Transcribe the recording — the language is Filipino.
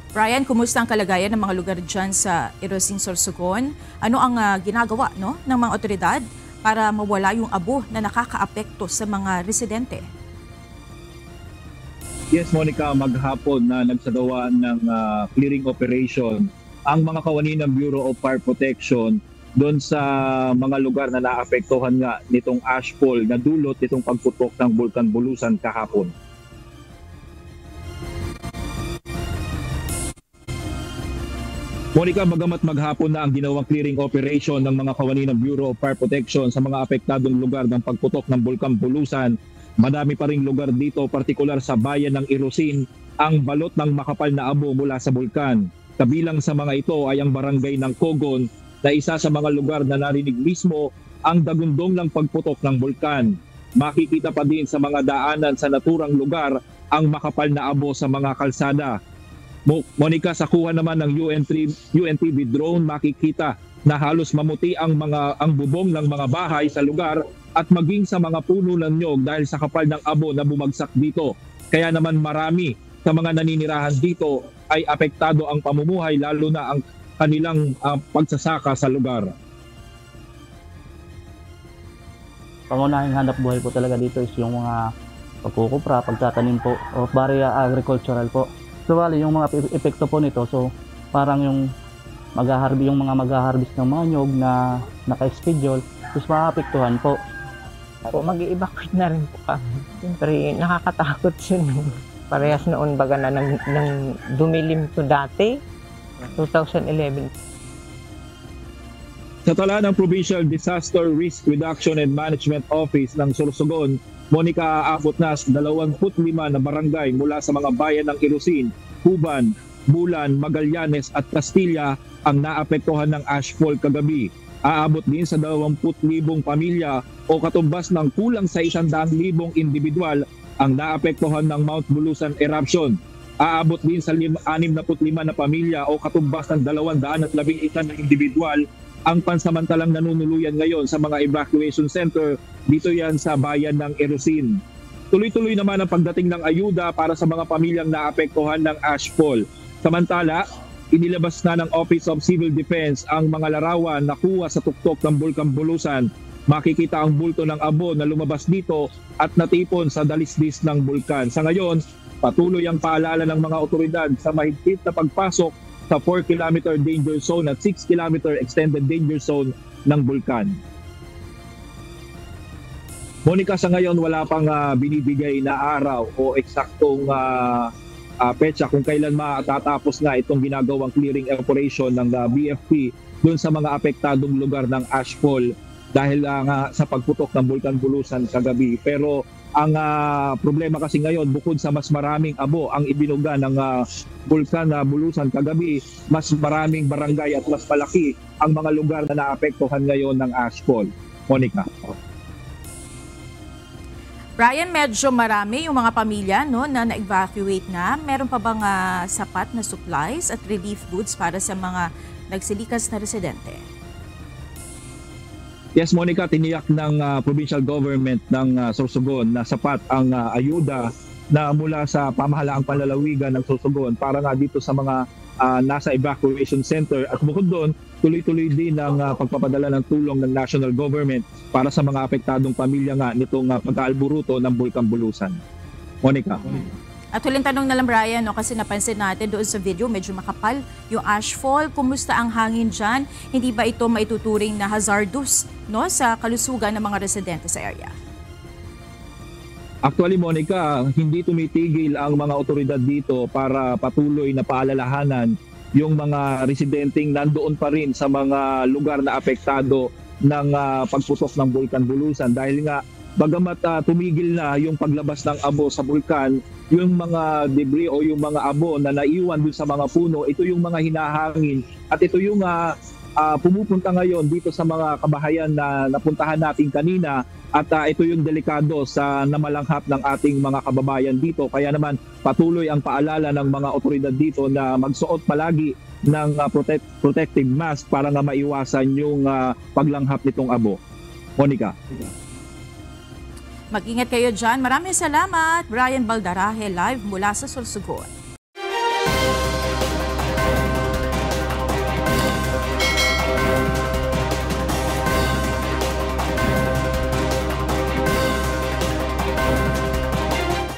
Brian, kumusta ang kalagayan ng mga lugar dyan sa Erosing, Sorsogon? Ano ang ginagawa ng mga otoridad para mawala yung abo na nakakaapekto sa mga residente? Yes, Monica, maghapon na nagsagawa ng clearing operation ang mga kawani ng Bureau of Fire Protection doon sa mga lugar na naapektuhan nga nitong ashfall na dulot nitong pagputok ng Bulkan Bulusan kahapon. Monica, bagamat maghapon na ang ginawang clearing operation ng mga kawani ng Bureau of Fire Protection sa mga apektadong lugar ng pagputok ng Bulkan Bulusan, madami pa ring lugar dito, partikular sa bayan ng Irosin, ang balot ng makapal na abo mula sa bulkan. Kabilang sa mga ito ay ang barangay ng Cogon na isa sa mga lugar na narinig mismo ang dagundong ng pagputok ng bulkan. Makikita pa din sa mga daanan sa naturang lugar ang makapal na abo sa mga kalsada. Monica, sa kuha naman ng UNTV drone, makikita na halos mamuti ang bubong ng mga bahay sa lugar at maging sa mga puno ng nyog dahil sa kapal ng abo na bumagsak dito. Kaya naman marami sa mga naninirahan dito ay apektado ang pamumuhay, lalo na ang kanilang pagsasaka sa lugar. Pangunahing hanap buhay po talaga dito is yung mga pagkukupra, pagtatanim po, o agricultural po. So bali, yung mga epekto po nito, so parang yung mga mag-harvest ng mga nyog na naka-schedule, tapos maapektuhan po. Mag-i-evacuate na rin po kami. Siyempre, nakakatakot yun. Parehas noon baga na nang dumilim to dati, 2011. Sa tala ng Provincial Disaster Risk Reduction and Management Office ng Sorsogon, Monica, aabot na 25 na barangay mula sa mga bayan ng Irosin, Cuban, Bulan, Magallanes at Castilla ang naapektuhan ng ashfall kagabi. Aabot din sa 20,000 pamilya o katumbas ng kulang sa 100,000 individual ang naapektuhan ng Mount Bulusan eruption. Aabot din sa 65 na pamilya o katumbas ng 211 na individual ang pansamantalang nanunuluyan ngayon sa mga evacuation center. Dito yan sa bayan ng Erosin. Tuloy-tuloy naman ang pagdating ng ayuda para sa mga pamilyang naapektuhan ng ashfall. Samantala, inilabas na ng Office of Civil Defense ang mga larawan na kuha sa tuktok ng Bulkan Bulusan. Makikita ang bulto ng abo na lumabas dito at natipon sa dalisdis ng bulkan. Sa ngayon, patuloy ang paalala ng mga otoridad sa mahigpit na pagpasok sa 4-kilometer danger zone at 6-kilometer extended danger zone ng bulkan. Monica, sa ngayon wala pang binibigay na araw o eksaktong petsa kung kailan matatapos nga itong ginagawang clearing operation ng BFP doon sa mga apektadong lugar ng ashfall dahil sa pagputok ng Bulkan Bulusan kagabi. Pero ang problema kasi ngayon, bukod sa mas maraming abo ang ibinuga ng Bulkan Bulusan kagabi, mas maraming barangay at mas malaki ang mga lugar na naapektuhan ngayon ng ashfall. Monica. Brian, medyo marami yung mga pamilya na na-evacuate na. Meron pa bang sapat na supplies at relief goods para sa mga nagsilikas na residente? Yes, Monica, tiniyak ng provincial government ng Sorsogon na sapat ang ayuda na mula sa pamahalaang panlalawigan ng Sorsogon para nga dito sa mga nasa evacuation center. At bukod doon, tuloy-tuloy din ang pagpapadala ng tulong ng national government para sa mga apektadong pamilya nga nitong pagkaalburuto ng Bulkan Bulusan. Monica. At huling tanong na lang, Brian, kasi napansin natin doon sa video, medyo makapal yung ashfall. Kumusta ang hangin dyan? Hindi ba ito maituturing na hazardous sa kalusugan ng mga residente sa area? Actually, Monica, hindi tumitigil ang mga otoridad dito para patuloy na paalalahanan yung mga residenteng nandoon pa rin sa mga lugar na apektado ng pagputok ng Bulkan Bulusan. Dahil nga, bagamat tumigil na yung paglabas ng abo sa bulkan, yung mga debris o yung mga abo na naiwan dun sa mga puno, ito yung mga hinahangin at ito yung pumupunta ngayon dito sa mga kabahayan na napuntahan natin kanina at ito yung delikado sa namalanghap ng ating mga kababayan dito. Kaya naman patuloy ang paalala ng mga otoridad dito na magsuot palagi ng protective mask para nga maiwasan yung paglanghap nitong abo. Monica. Mag-ingat kayo dyan. Maraming salamat, Brian Baldarahe, live mula sa Sorsogon.